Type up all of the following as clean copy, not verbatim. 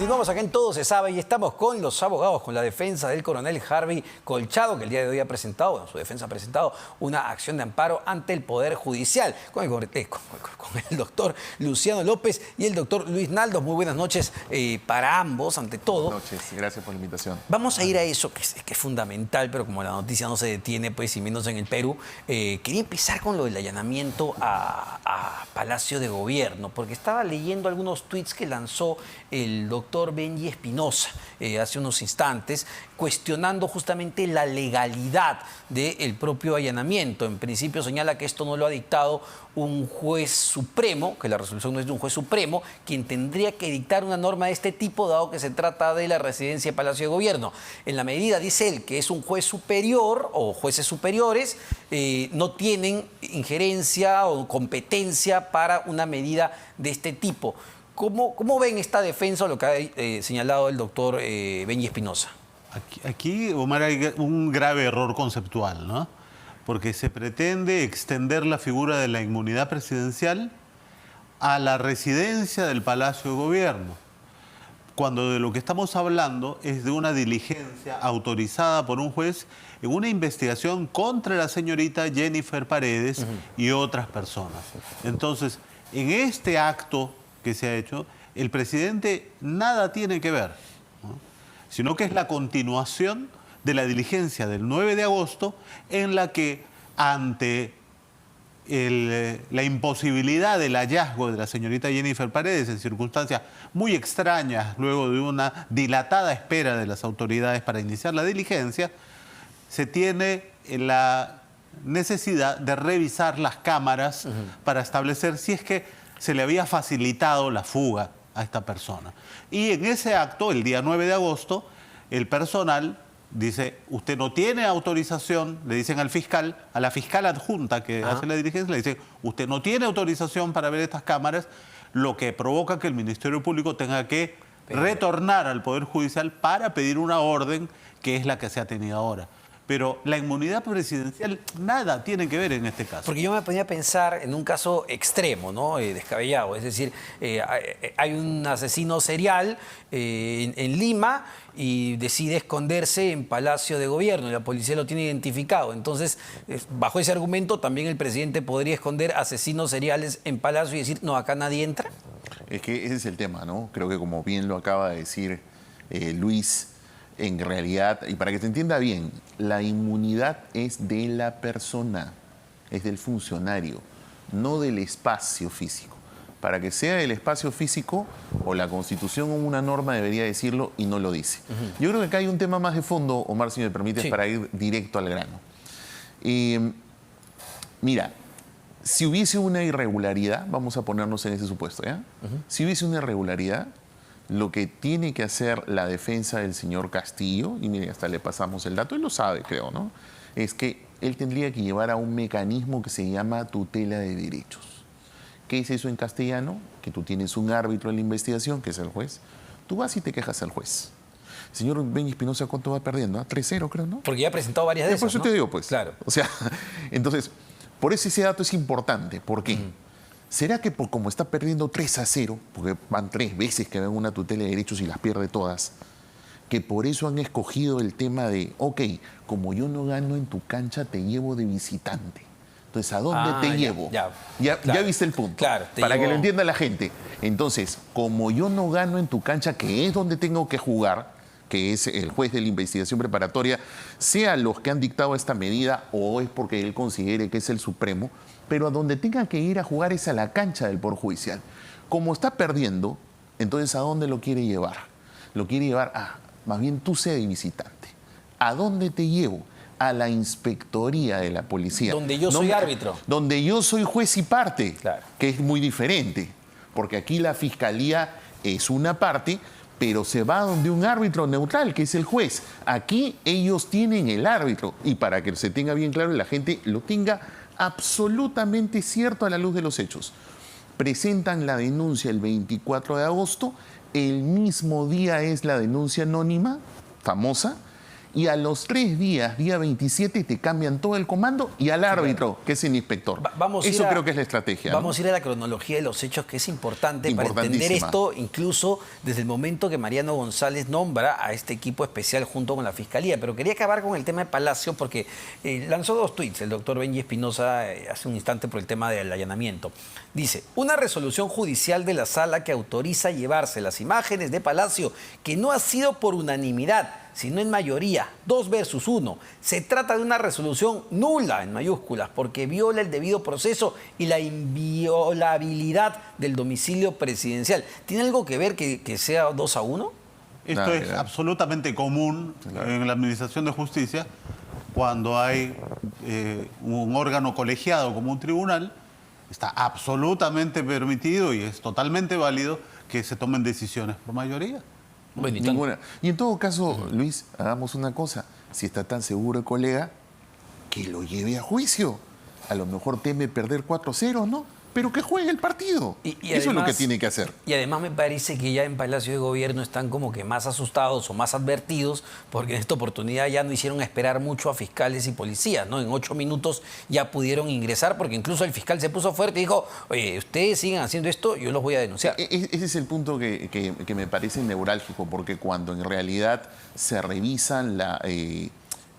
Continuamos acá en Todo se sabe y estamos con los abogados, con la defensa del coronel Harvey Colchado, que el día de hoy ha presentado, en su defensa ha presentado una acción de amparo ante el Poder Judicial, con el doctor Luciano López y el doctor Luis Naldos. Muy buenas noches para ambos, ante todo. Buenas noches, gracias por la invitación. Vamos a ir a eso, que es fundamental, pero como la noticia no se detiene, pues, y menos en el Perú, quería empezar con lo del allanamiento a Palacio de Gobierno, porque estaba leyendo algunos tweets que lanzó el doctor Benji Espinosa hace unos instantes, cuestionando justamente la legalidad del propio allanamiento. En principio señala que esto no lo ha dictado un juez supremo, que la resolución no es de un juez supremo, quien tendría que dictar una norma de este tipo, dado que se trata de la residencia de Palacio de Gobierno. En la medida, dice él, que es un juez superior o jueces superiores, no tienen injerencia o competencia para una medida de este tipo. ¿Cómo ven esta defensa o lo que ha señalado el doctor Benji Espinosa? Aquí, Omar, hay un grave error conceptual, ¿no? Porque se pretende extender la figura de la inmunidad presidencial a la residencia del Palacio de Gobierno, cuando de lo que estamos hablando es de una diligencia autorizada por un juez en una investigación contra la señorita Jennifer Paredes y otras personas. Entonces, en este acto que se ha hecho, el presidente nada tiene que ver, ¿no? Sino que es la continuación de la diligencia del 9 de agosto en la que, ante la imposibilidad del hallazgo de la señorita Jennifer Paredes en circunstancias muy extrañas, luego de una dilatada espera de las autoridades para iniciar la diligencia, se tiene la necesidad de revisar las cámaras para establecer si es que se le había facilitado la fuga a esta persona. Y en ese acto, el día 9 de agosto, el personal dice: usted no tiene autorización, le dicen al fiscal, a la fiscal adjunta que hace la diligencia, le dicen: usted no tiene autorización para ver estas cámaras, lo que provoca que el Ministerio Público tenga que retornar al Poder Judicial para pedir una orden, que es la que se ha tenido ahora. Pero la inmunidad presidencial nada tiene que ver en este caso. Porque yo me ponía a pensar en un caso extremo, ¿no? Descabellado. Es decir, hay un asesino serial en Lima y decide esconderse en Palacio de Gobierno y la policía lo tiene identificado. Entonces, bajo ese argumento, también el presidente podría esconder asesinos seriales en Palacio y decir: no, acá nadie entra. Es que ese es el tema, ¿no? Creo que, como bien lo acaba de decir Luis, en realidad, y para que se entienda bien, la inmunidad es de la persona, es del funcionario, no del espacio físico. Para que sea del espacio físico, o la Constitución o una norma debería decirlo y no lo dice. Yo creo que acá hay un tema más de fondo, Omar, si me permites, para ir directo al grano. Mira, si hubiese una irregularidad, vamos a ponernos en ese supuesto, ¿ya? Si hubiese una irregularidad, lo que tiene que hacer la defensa del señor Castillo, y mire, hasta le pasamos el dato, él lo sabe, creo, ¿no? Es que él tendría que llevar a un mecanismo que se llama tutela de derechos. ¿Qué es eso en castellano? Que tú tienes un árbitro en la investigación, que es el juez. Tú vas y te quejas al juez. Señor Benji Espinosa, ¿cuánto va perdiendo? 3-0, creo, ¿no? Porque ya ha presentado varias de esas, por eso, ¿no? te digo, pues. Claro. O sea, entonces, por eso ese dato es importante. ¿Por qué? ¿Será que como está perdiendo 3-0, porque van 3 veces que ven una tutela de derechos y las pierde todas, que por eso han escogido el tema de: ok, como yo no gano en tu cancha, te llevo de visitante? Entonces, ¿a dónde te llevo? Ya viste el punto. Claro, para que lo entienda la gente. Entonces, como yo no gano en tu cancha, que es donde tengo que jugar, que es el juez de la investigación preparatoria, sea los que han dictado esta medida o es porque él considere que es el supremo, pero a donde tenga que ir a jugar es a la cancha del Poder Judicial. Como está perdiendo, entonces, ¿a dónde lo quiere llevar? Lo quiere llevar a, más bien tú sé de visitante. ¿A dónde te llevo? A la inspectoría de la policía. Donde yo soy árbitro. Donde yo soy juez y parte, claro, que es muy diferente. Porque aquí la fiscalía es una parte, pero se va donde un árbitro neutral, que es el juez. Aquí ellos tienen el árbitro. Y para que se tenga bien claro y la gente lo tenga absolutamente cierto a la luz de los hechos. Presentan la denuncia el 24 de agosto, el mismo día es la denuncia anónima, famosa, y a los 3 días, día 27, te cambian todo el comando y al árbitro, que es el inspector. Eso creo que es la estrategia. Vamos a ir a la cronología de los hechos, que es importante para entender esto, incluso desde el momento que Mariano González nombra a este equipo especial junto con la Fiscalía. Pero quería acabar con el tema de Palacio porque lanzó 2 tweets el doctor Benji Espinosa hace un instante por el tema del allanamiento. Dice, una resolución judicial de la sala que autoriza llevarse las imágenes de Palacio, que no ha sido por unanimidad, sino en mayoría, 2 versus 1. Se trata de una resolución nula, en mayúsculas, porque viola el debido proceso y la inviolabilidad del domicilio presidencial. ¿Tiene algo que ver que sea 2-1? Esto es absolutamente común en la Administración de Justicia cuando hay un órgano colegiado como un tribunal. Está absolutamente permitido y es totalmente válido que se tomen decisiones por mayoría. Bueno, ninguna. Y en todo caso, Luis, hagamos una cosa. Si está tan seguro el colega, que lo lleve a juicio. A lo mejor teme perder 4-0, ¿no? Pero que juegue el partido. Y eso además, es lo que tiene que hacer. Y además me parece que ya en Palacio de Gobierno están como que más asustados o más advertidos, porque en esta oportunidad ya no hicieron esperar mucho a fiscales y policías, ¿no? En 8 minutos ya pudieron ingresar, porque incluso el fiscal se puso fuerte y dijo, oye, ustedes sigan haciendo esto, yo los voy a denunciar. Ese es el punto que me parece neurálgico, porque cuando en realidad se revisan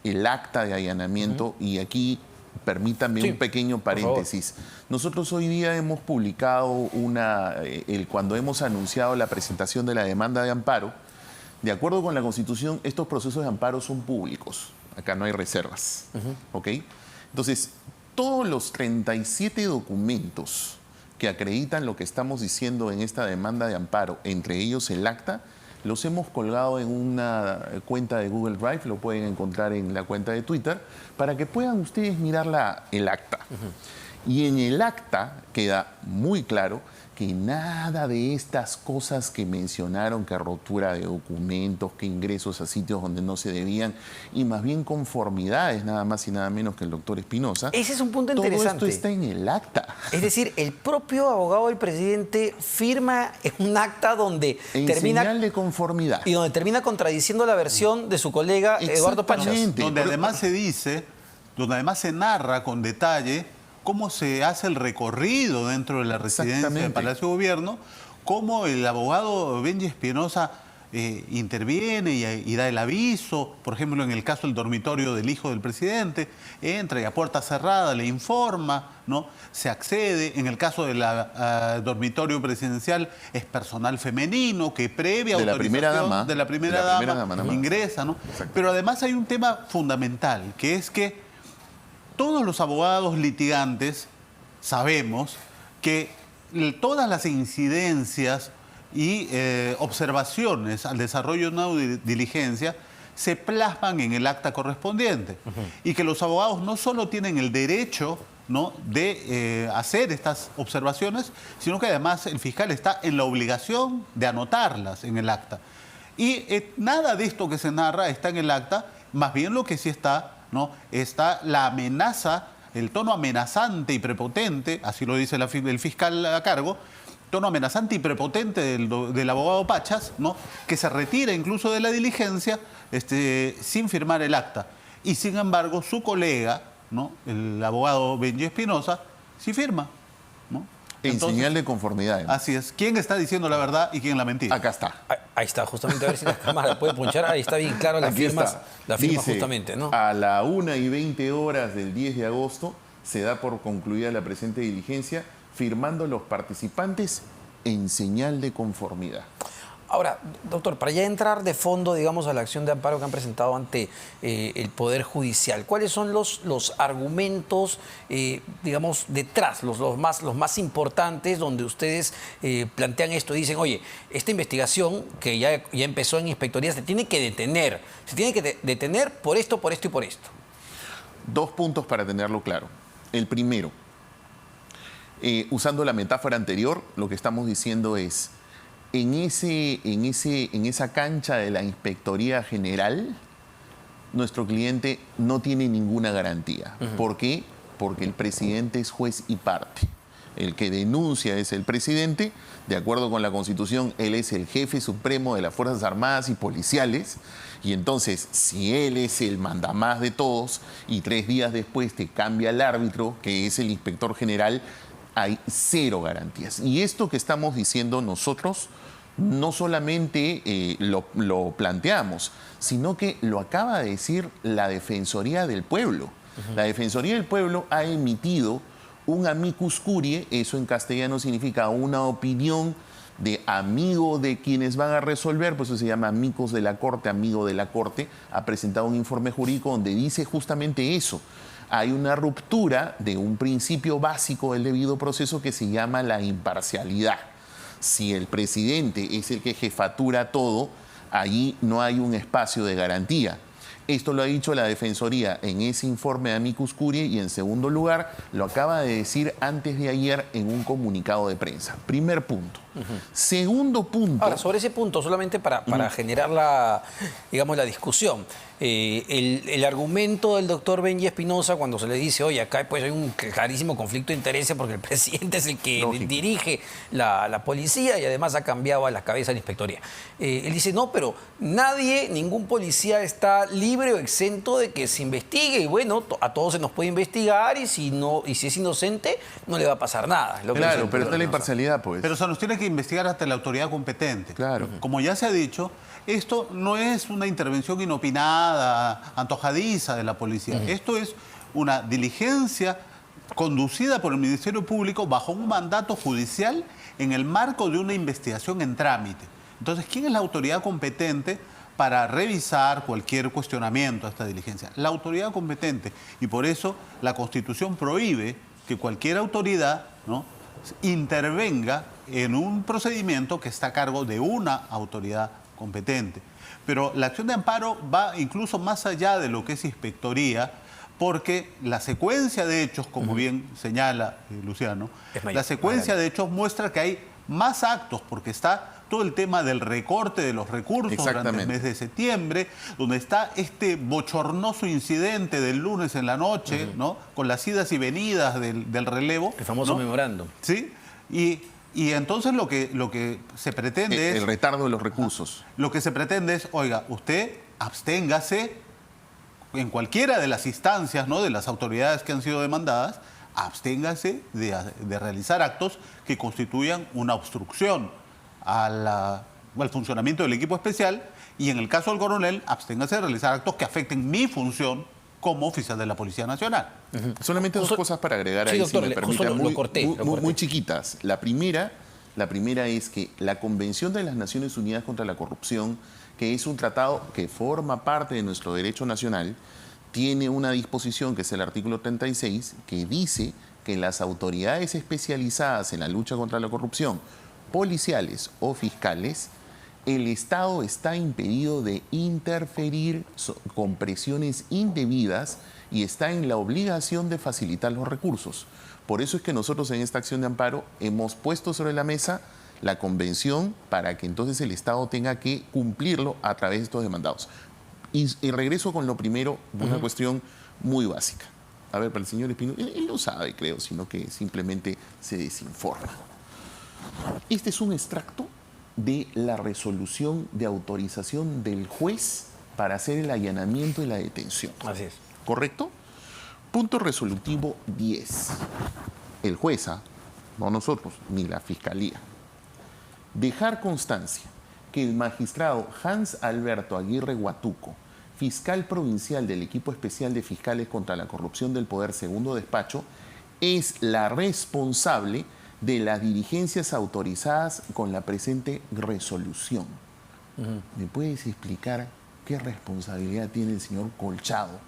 el acta de allanamiento, y aquí permítanme un pequeño paréntesis. Nosotros hoy día hemos publicado cuando hemos anunciado la presentación de la demanda de amparo, de acuerdo con la Constitución, estos procesos de amparo son públicos. Acá no hay reservas. ¿Ok? Entonces, todos los 37 documentos que acreditan lo que estamos diciendo en esta demanda de amparo, entre ellos el acta, los hemos colgado en una cuenta de Google Drive, lo pueden encontrar en la cuenta de Twitter, para que puedan ustedes mirar el acta. Y en el acta queda muy claro que nada de estas cosas que mencionaron, que rotura de documentos, que ingresos a sitios donde no se debían, y más bien conformidades, nada más y nada menos que el doctor Espinosa. Ese es un punto interesante. Todo esto está en el acta. Es decir, el propio abogado del presidente firma en un acta donde termina... señal de conformidad. Y donde termina contradiciendo la versión de su colega Eduardo Pachas. Donde además se dice, donde además se narra con detalle cómo se hace el recorrido dentro de la residencia del Palacio de Gobierno, cómo el abogado Benji Espinosa interviene y da el aviso, por ejemplo, en el caso del dormitorio del hijo del presidente, entra y a puerta cerrada le informa, ¿no? Se accede. En el caso del dormitorio presidencial es personal femenino que previa autorización de la primera dama ingresa, ¿no? Pero además hay un tema fundamental, que es que todos los abogados litigantes sabemos que todas las incidencias y observaciones al desarrollo de una diligencia se plasman en el acta correspondiente. Y que los abogados no solo tienen el derecho, ¿no?, de hacer estas observaciones, sino que además el fiscal está en la obligación de anotarlas en el acta. Y nada de esto que se narra está en el acta, más bien lo que sí está, ¿no?, está la amenaza, el tono amenazante y prepotente, así lo dice el fiscal a cargo, tono amenazante y prepotente del abogado Pachas, ¿no?, que se retira incluso de la diligencia sin firmar el acta. Y sin embargo, su colega, ¿no?, el abogado Benji Espinosa, sí firma, ¿no? Entonces, señal de conformidad. Así es. ¿Quién está diciendo la verdad y quién la mentira? Acá está. Ahí está, justamente, a ver si la cámara puede punchar. Ahí está bien claro la firma justamente, ¿no? A la 1:20 del 10 de agosto se da por concluida la presente diligencia, firmando los participantes en señal de conformidad. Ahora, doctor, para ya entrar de fondo, digamos, a la acción de amparo que han presentado ante el Poder Judicial, ¿cuáles son los argumentos, digamos, detrás, los más importantes, donde ustedes plantean esto? Dicen, oye, esta investigación que ya empezó en inspectoría se tiene que detener. Se tiene que detener por esto, por esto y por esto. 2 puntos para tenerlo claro. El primero, usando la metáfora anterior, lo que estamos diciendo es, en esa cancha de la Inspectoría General, nuestro cliente no tiene ninguna garantía. ¿Por qué? Porque el presidente es juez y parte. el que denuncia es el presidente. De acuerdo con la Constitución, él es el jefe supremo de las Fuerzas Armadas y policiales. Y entonces, si él es el mandamás de todos y 3 días después te cambia el árbitro, que es el inspector general, hay cero garantías. Y esto que estamos diciendo nosotros no solamente lo planteamos, sino que lo acaba de decir la Defensoría del Pueblo. La Defensoría del Pueblo ha emitido un amicus curiae, eso en castellano significa una opinión de amigo de quienes van a resolver, pues eso se llama amigos de la Corte, amigo de la Corte, ha presentado un informe jurídico donde dice justamente eso. Hay una ruptura de un principio básico del debido proceso que se llama la imparcialidad. Si el presidente es el que jefatura todo, allí no hay un espacio de garantía. Esto lo ha dicho la Defensoría en ese informe de amicus curiae y en segundo lugar lo acaba de decir antes de ayer en un comunicado de prensa. Primer punto. Segundo punto. Ahora, sobre ese punto, solamente para generar la discusión. El argumento del doctor Benji Espinosa cuando se le dice, oye, acá pues hay un clarísimo conflicto de intereses porque el presidente es el que dirige la policía y además ha cambiado a la cabeza de la inspectoría. Él dice, no, pero ningún policía está libre o exento de que se investigue y bueno, a todos se nos puede investigar y si es inocente no le va a pasar nada. Claro, pero está la imparcialidad, pues. Pero se nos tiene que investigar hasta la autoridad competente. Claro. Como ya se ha dicho, esto no es una intervención inopinada, antojadiza de la policía. Esto es una diligencia conducida por el Ministerio Público bajo un mandato judicial en el marco de una investigación en trámite. Entonces, ¿quién es la autoridad competente para revisar cualquier cuestionamiento a esta diligencia? La autoridad competente. Y por eso la Constitución prohíbe que cualquier autoridad, ¿no?, intervenga en un procedimiento que está a cargo de una autoridad competente. Pero la acción de amparo va incluso más allá de lo que es inspectoría, porque la secuencia de hechos, como bien señala Luciano, la secuencia de hechos muestra que hay más actos, porque está todo el tema del recorte de los recursos durante el mes de septiembre, donde está este bochornoso incidente del lunes en la noche, ¿no?, con las idas y venidas del relevo. El famoso memorándum. Sí, y entonces lo que se pretende es... El retardo de los recursos. Lo que se pretende es, oiga, usted absténgase en cualquiera de las instancias, ¿no?, de las autoridades que han sido demandadas, absténgase de realizar actos que constituyan una obstrucción al funcionamiento del equipo especial y en el caso del coronel, absténgase de realizar actos que afecten mi función como oficial de la Policía Nacional. Solamente dos cosas para agregar ahí, doctor, si me permite, lo corté. muy chiquitas. La primera es que la Convención de las Naciones Unidas contra la Corrupción, que es un tratado que forma parte de nuestro derecho nacional, tiene una disposición, que es el artículo 36, que dice que las autoridades especializadas en la lucha contra la corrupción, policiales o fiscales, el Estado está impedido de interferir con presiones indebidas y está en la obligación de facilitar los recursos. Por eso es que nosotros en esta acción de amparo hemos puesto sobre la mesa la convención para que entonces el Estado tenga que cumplirlo a través de estos demandados. Y regreso con lo primero, una cuestión muy básica. A ver, para el señor Espino, él lo sabe, creo, sino que simplemente se desinforma. Este es un extracto de la resolución de autorización del juez para hacer el allanamiento y la detención. Así es. ¿Correcto? Punto resolutivo 10. El juez, no nosotros, ni la Fiscalía. Dejar constancia que el magistrado Hans Alberto Aguirre Guatuco, fiscal provincial del Equipo Especial de Fiscales contra la Corrupción del Poder Segundo Despacho, es la responsable de las diligencias autorizadas con la presente resolución. ¿Me puedes explicar qué responsabilidad tiene el señor Colchado,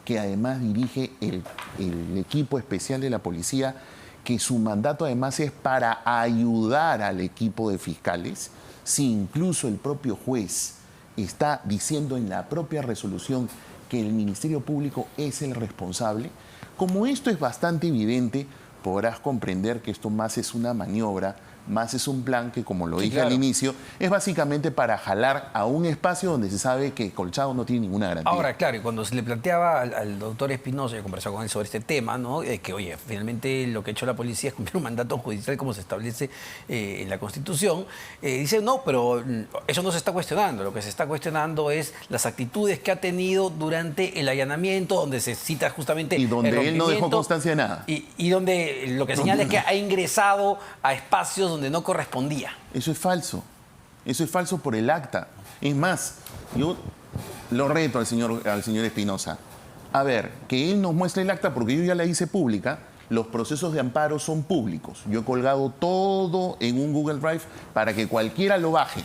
que además dirige el equipo especial de la policía, que su mandato además es para ayudar al equipo de fiscales, si incluso el propio juez está diciendo en la propia resolución que el Ministerio Público es el responsable? Como esto es bastante evidente, podrás comprender que esto más es una maniobra más es un plan que, como lo Sí, dije claro. al inicio, es básicamente para jalar a un espacio donde se sabe que Colchado no tiene ninguna garantía. Ahora, claro, y cuando se le planteaba al doctor Espinosa, yo conversaba con él sobre este tema, ¿no? Que, oye, finalmente lo que ha hecho la policía es cumplir un mandato judicial como se establece en la Constitución, dice, no, pero eso no se está cuestionando. Lo que se está cuestionando es las actitudes que ha tenido durante el allanamiento, donde se cita justamente Y donde el él no dejó rompimiento, constancia de nada. Y donde lo que señala es que ha ingresado a espacios donde no correspondía. Eso es falso. Eso es falso por el acta. Es más, yo lo reto al señor Espinosa. A ver, que él nos muestre el acta, porque yo ya la hice pública. Los procesos de amparo son públicos. Yo he colgado todo en un Google Drive para que cualquiera lo baje.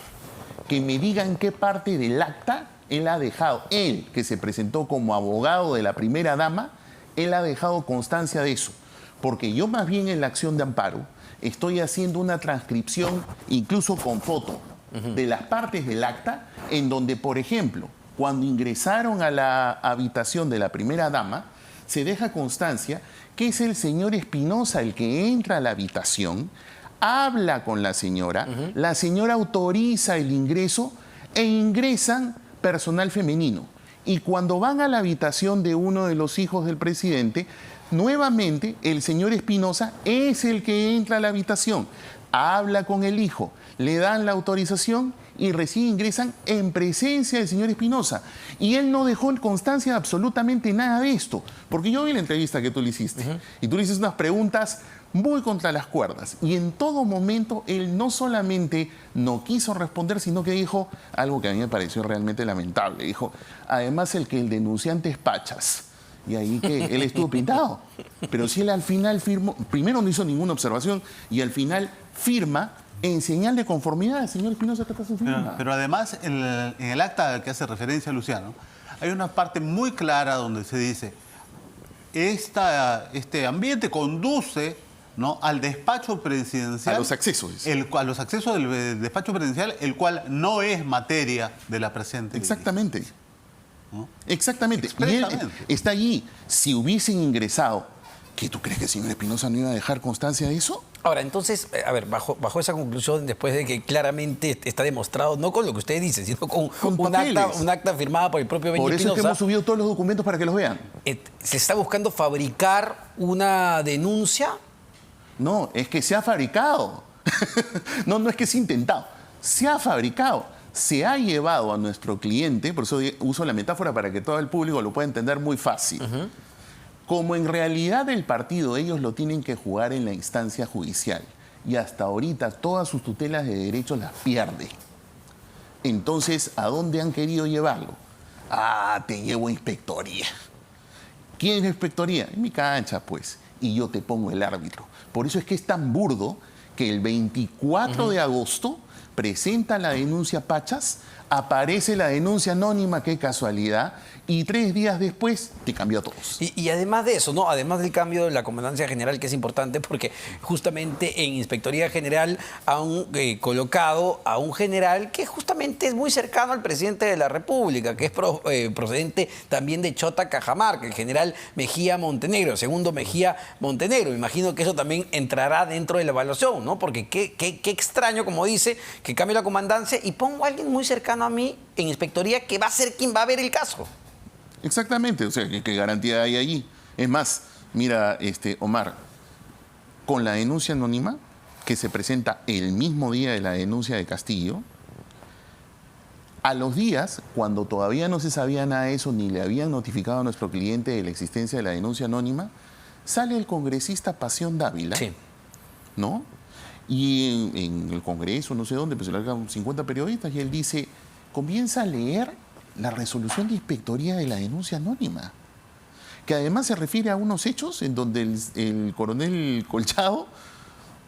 Que me diga en qué parte del acta él ha dejado, él que se presentó como abogado de la primera dama, él ha dejado constancia de eso. Porque yo más bien en la acción de amparo estoy haciendo una transcripción, incluso con foto, de las partes del acta, en donde, por ejemplo, cuando ingresaron a la habitación de la primera dama, se deja constancia que es el señor Espinosa el que entra a la habitación, habla con la señora autoriza el ingreso e ingresan personal femenino. Y cuando van a la habitación de uno de los hijos del presidente, nuevamente el señor Espinosa es el que entra a la habitación, habla con el hijo, le dan la autorización y recién ingresan en presencia del señor Espinosa. Y él no dejó en constancia absolutamente nada de esto, porque yo vi la entrevista que tú le hiciste y tú le hiciste unas preguntas muy contra las cuerdas. Y en todo momento él no solamente no quiso responder, sino que dijo algo que a mí me pareció realmente lamentable. Dijo, además el denunciante es Pachas. Y ahí que él estuvo pintado. Pero si él al final firmó, primero no hizo ninguna observación y al final firma en señal de conformidad. El señor Espinosa está su firma. Pero además, en el acta al que hace referencia Luciano, hay una parte muy clara donde se dice, este ambiente conduce, ¿no?, al despacho presidencial. A los accesos. A los accesos del despacho presidencial, el cual no es materia de la presente. Exactamente. ¿No? Exactamente. Y él Expresamente. está allí. Si hubiesen ingresado, ¿qué tú crees que el señor Espinosa no iba a dejar constancia de eso? Ahora, entonces, a ver, bajo esa conclusión, después de que claramente está demostrado, no con lo que usted dice, sino con papeles. un acta firmada por el propio Benny Por eso es que Espinosa, hemos subido todos los documentos para que los vean. se está buscando fabricar una denuncia. No, es que se ha fabricado. No es que se ha intentado. Se ha fabricado. Se ha llevado a nuestro cliente, por eso uso la metáfora para que todo el público lo pueda entender muy fácil. Como en realidad el partido ellos lo tienen que jugar en la instancia judicial y hasta ahorita todas sus tutelas de derechos las pierde. Entonces, ¿a dónde han querido llevarlo? Ah, te llevo a inspectoría. ¿Quién es inspectoría? En mi cancha, pues. Y yo te pongo el árbitro. Por eso es que es tan burdo que el 24 de agosto presenta la denuncia Pachas, aparece la denuncia anónima, qué casualidad, y 3 días después te cambió a todos. Y además de eso, ¿no? Además del cambio de la Comandancia General, que es importante porque justamente en Inspectoría General han colocado a un general que justamente es muy cercano al presidente de la República, que es procedente también de Chota, Cajamarca, el general Mejía Montenegro, segundo Mejía Montenegro. Me imagino que eso también entrará dentro de la evaluación, ¿no? Porque qué extraño, como dice, que cambie la comandancia y pongo a alguien muy cercano a mí en Inspectoría que va a ser quien va a ver el caso. Exactamente, o sea, ¿qué garantía hay allí? Es más, mira, Omar, con la denuncia anónima, que se presenta el mismo día de la denuncia de Castillo, a los días, cuando todavía no se sabía nada de eso, ni le habían notificado a nuestro cliente de la existencia de la denuncia anónima, sale el congresista Pasión Dávila, Sí. ¿no? Y en el Congreso, no sé dónde, pues se largan 50 periodistas y él dice, comienza a leer la resolución de inspectoría de la denuncia anónima, que además se refiere a unos hechos en donde el coronel Colchado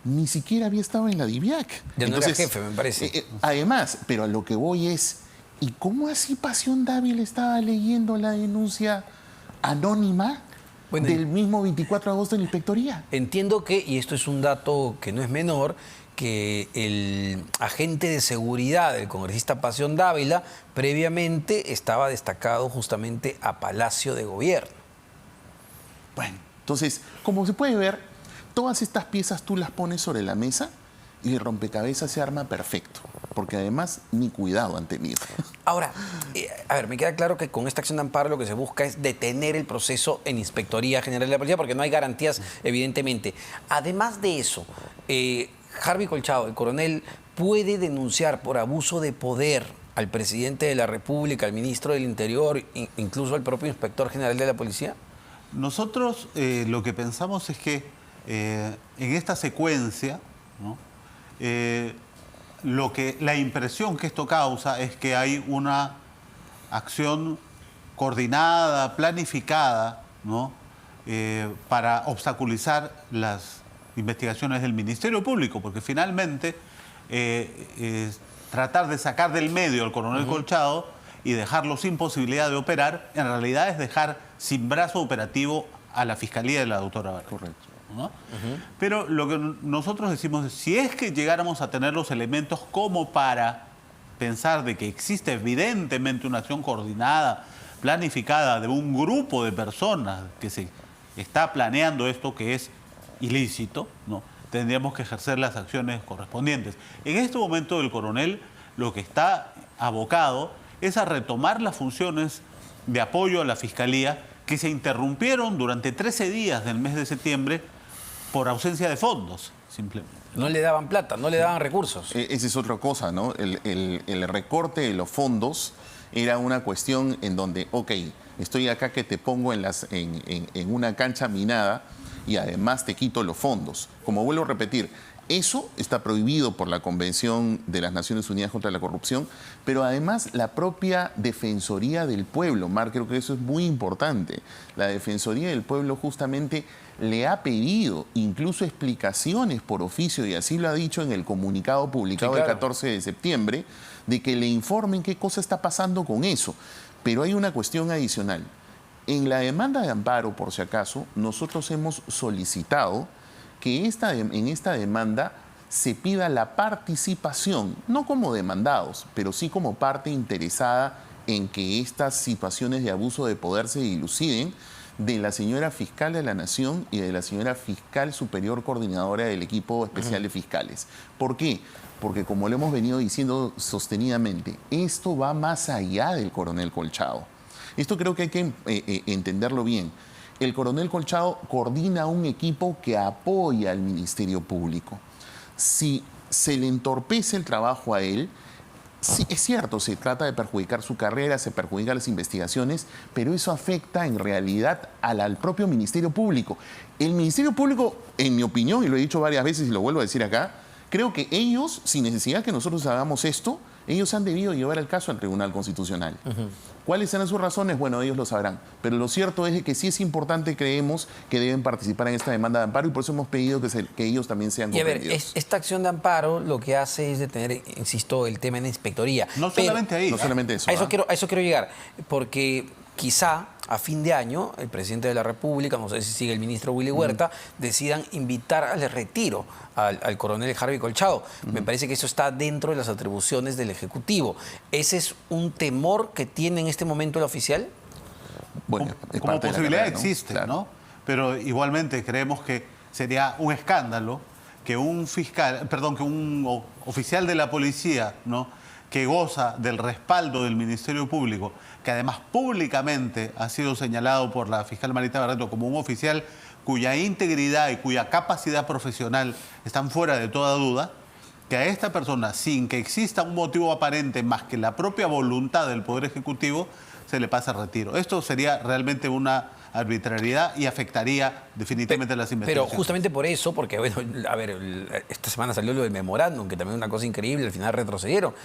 ni siquiera había estado en la DIVIAC. Ya no era jefe, me parece. Además, pero a lo que voy es, ¿y cómo así Pasión Dávila estaba leyendo la denuncia anónima del mismo 24 de agosto en la inspectoría? Entiendo que, y esto es un dato que no es menor, que el agente de seguridad del congresista Pasión Dávila previamente estaba destacado justamente a Palacio de Gobierno. Bueno, entonces, como se puede ver, todas estas piezas tú las pones sobre la mesa y el rompecabezas se arma perfecto, porque además ni cuidado han tenido. Ahora, a ver, me queda claro que con esta acción de amparo lo que se busca es detener el proceso en Inspectoría General de la Policía, porque no hay garantías, evidentemente. Además de eso, Harvey Colchado, el coronel, puede denunciar por abuso de poder al presidente de la República, al ministro del Interior, incluso al propio inspector general de la Policía. Nosotros lo que pensamos es que en esta secuencia, ¿no? La impresión que esto causa es que hay una acción coordinada, planificada, ¿no? Para obstaculizar las investigaciones del Ministerio Público, porque finalmente tratar de sacar del medio al coronel Colchado y dejarlo sin posibilidad de operar, en realidad es dejar sin brazo operativo a la Fiscalía de la doctora Barreto. Correcto. ¿No? Pero lo que nosotros decimos es, si es que llegáramos a tener los elementos como para pensar de que existe evidentemente una acción coordinada, planificada de un grupo de personas que se está planeando esto que es ilícito, ¿no? Tendríamos que ejercer las acciones correspondientes. En este momento el coronel lo que está abocado es a retomar las funciones de apoyo a la Fiscalía que se interrumpieron durante 13 días del mes de septiembre por ausencia de fondos, simplemente. No le daban plata, no le daban recursos. Esa es otra cosa, ¿no? El recorte de los fondos era una cuestión en donde, ok, estoy acá que te pongo en una cancha minada y además te quito los fondos. Como vuelvo a repetir, eso está prohibido por la Convención de las Naciones Unidas contra la Corrupción, pero además la propia Defensoría del Pueblo, Mar, creo que eso es muy importante. La Defensoría del Pueblo justamente le ha pedido incluso explicaciones por oficio, y así lo ha dicho en el comunicado publicado el 14 de septiembre, de que le informen qué cosa está pasando con eso. Pero hay una cuestión adicional. En la demanda de amparo, por si acaso, nosotros hemos solicitado que en esta demanda se pida la participación, no como demandados, pero sí como parte interesada en que estas situaciones de abuso de poder se diluciden, de la señora fiscal de la Nación y de la señora fiscal superior coordinadora del equipo especial de fiscales. ¿Por qué? Porque como lo hemos venido diciendo sostenidamente, esto va más allá del coronel Colchado. Esto creo que hay que entenderlo bien. El coronel Colchado coordina un equipo que apoya al Ministerio Público. Si se le entorpece el trabajo a él, sí, es cierto, se trata de perjudicar su carrera, se perjudican las investigaciones, pero eso afecta en realidad al propio Ministerio Público. El Ministerio Público, en mi opinión, y lo he dicho varias veces y lo vuelvo a decir acá, creo que ellos, sin necesidad que nosotros hagamos esto, ellos han debido llevar el caso al Tribunal Constitucional. ¿Cuáles serán sus razones? Bueno, ellos lo sabrán. Pero lo cierto es que sí es importante, creemos, que deben participar en esta demanda de amparo y por eso hemos pedido que ellos también sean comprendidos. Y a ver, esta acción de amparo lo que hace es detener, insisto, el tema en inspectoría. No solamente ahí. No solamente eso. A eso quiero llegar, porque quizá a fin de año el presidente de la República, no sé si sigue el ministro Willy Huerta, decidan invitar al retiro al coronel Harvey Colchado. Me parece que eso está dentro de las atribuciones del Ejecutivo. ¿Ese es un temor que tiene en este momento el oficial? Bueno, como posibilidad carrera, ¿no? existe, Claro. ¿no? Pero igualmente creemos que sería un escándalo que un oficial de la policía, ¿no?, que goza del respaldo del Ministerio Público, que además públicamente ha sido señalado por la fiscal Marita Barreto como un oficial cuya integridad y cuya capacidad profesional están fuera de toda duda, que a esta persona, sin que exista un motivo aparente más que la propia voluntad del Poder Ejecutivo, se le pasa retiro. Esto sería realmente una arbitrariedad y afectaría definitivamente las investigaciones. Pero justamente por eso, porque bueno, a ver, esta semana salió lo del memorándum, que también es una cosa increíble, al final retrocedieron.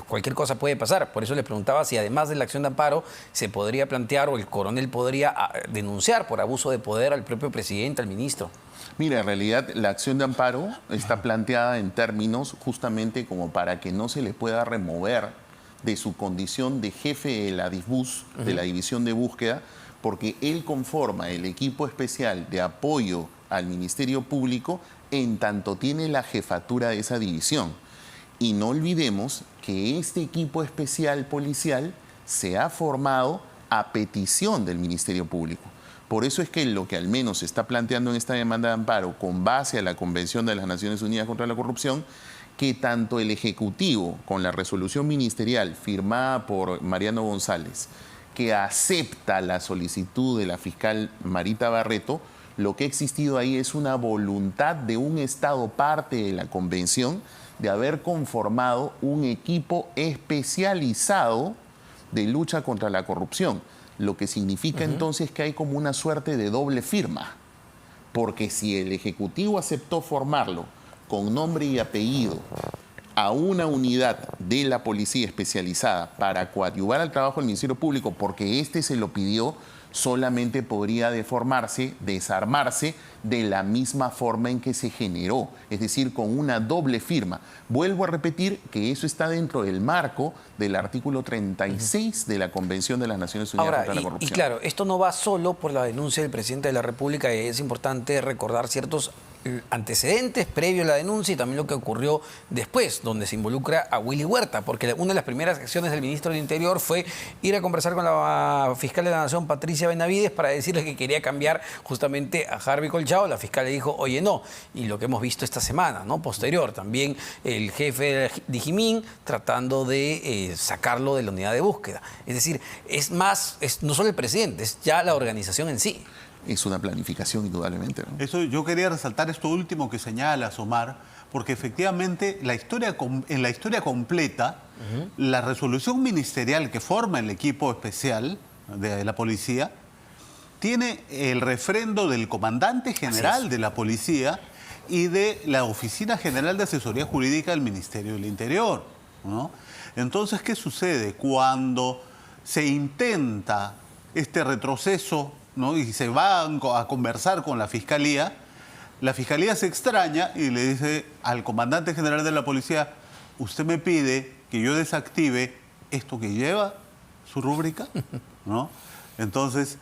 Cualquier cosa puede pasar. Por eso les preguntaba si además de la acción de amparo se podría plantear o el coronel podría denunciar por abuso de poder al propio presidente, al ministro. Mira, en realidad la acción de amparo está planteada en términos justamente como para que no se le pueda remover de su condición de jefe de la DISBUS, de la División de Búsqueda, porque él conforma el equipo especial de apoyo al Ministerio Público en tanto tiene la jefatura de esa división. Y no olvidemos que este equipo especial policial se ha formado a petición del Ministerio Público. Por eso es que lo que al menos se está planteando en esta demanda de amparo, con base a la Convención de las Naciones Unidas contra la Corrupción, que tanto el Ejecutivo, con la resolución ministerial firmada por Mariano González, que acepta la solicitud de la fiscal Marita Barreto, lo que ha existido ahí es una voluntad de un Estado parte de la Convención de haber conformado un equipo especializado de lucha contra la corrupción, lo que significa entonces que hay como una suerte de doble firma, porque si el Ejecutivo aceptó formarlo con nombre y apellido a una unidad de la policía especializada para coadyuvar al trabajo del Ministerio Público, porque éste se lo pidió, solamente podría deformarse, desarmarse de la misma forma en que se generó, es decir, con una doble firma. Vuelvo a repetir que eso está dentro del marco del artículo 36 de la Convención de las Naciones Unidas contra la Corrupción. Y claro, esto no va solo por la denuncia del presidente de la República, y es importante recordar ciertos antecedentes previo a la denuncia y también lo que ocurrió después, donde se involucra a Willy Huerta, porque una de las primeras acciones del ministro del Interior fue ir a conversar con la fiscal de la Nación, Patricia Benavides, para decirle que quería cambiar justamente a Harvey Colchado. La fiscal le dijo, oye, no. Y lo que hemos visto esta semana, ¿no? Posterior, también el jefe de Jimin tratando de sacarlo de la unidad de búsqueda. Es decir, es no solo el presidente, es ya la organización en sí. Es una planificación, indudablemente, ¿no? Eso, yo quería resaltar esto último que señala Omar, porque efectivamente en la historia completa, la resolución ministerial que forma el equipo especial de la policía tiene el refrendo del comandante general de la policía y de la Oficina General de Asesoría Jurídica del Ministerio del Interior, ¿no? Entonces, ¿qué sucede cuando se intenta este retroceso, ¿no? Y se va a conversar con la fiscalía? La fiscalía se extraña y le dice al comandante general de la policía, usted me pide que yo desactive esto que lleva su rúbrica, ¿no? Entonces,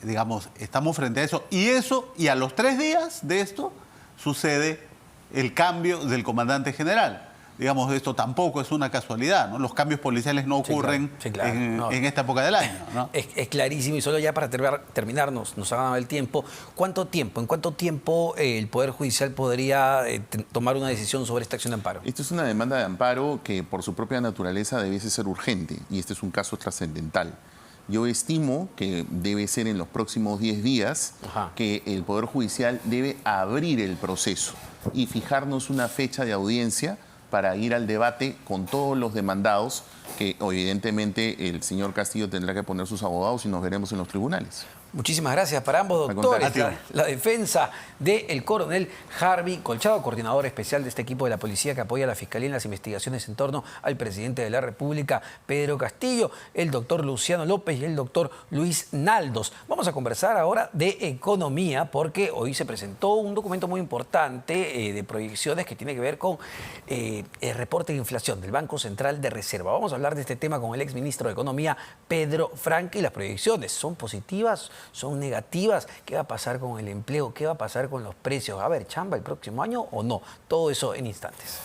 digamos, estamos frente a eso. Y a los 3 días de esto sucede el cambio del comandante general. Digamos, esto tampoco es una casualidad, ¿no? Los cambios policiales no ocurren en esta época del año, ¿no? Es clarísimo, y solo ya para terminar, nos ha ganado el tiempo. ¿En cuánto tiempo el Poder Judicial podría tomar una decisión sobre esta acción de amparo? Esto es una demanda de amparo que por su propia naturaleza debiese ser urgente, y este es un caso trascendental. Yo estimo que debe ser en los próximos 10 días que el Poder Judicial debe abrir el proceso y fijarnos una fecha de audiencia para ir al debate con todos los demandados, que evidentemente el señor Castillo tendrá que poner sus abogados y nos veremos en los tribunales. Muchísimas gracias para ambos doctores. La defensa del coronel Harvey Colchado, coordinador especial de este equipo de la policía que apoya a la Fiscalía en las investigaciones en torno al presidente de la República, Pedro Castillo, el doctor Luciano López y el doctor Luis Naldos. Vamos a conversar ahora de economía, porque hoy se presentó un documento muy importante de proyecciones que tiene que ver con el reporte de inflación del Banco Central de Reserva. Vamos a hablar de este tema con el exministro de Economía, Pedro Franque, y las proyecciones. ¿Son positivas? ¿Son negativas? ¿Qué va a pasar con el empleo? ¿Qué va a pasar con los precios? ¿Va a haber chamba el próximo año o no? Todo eso en instantes.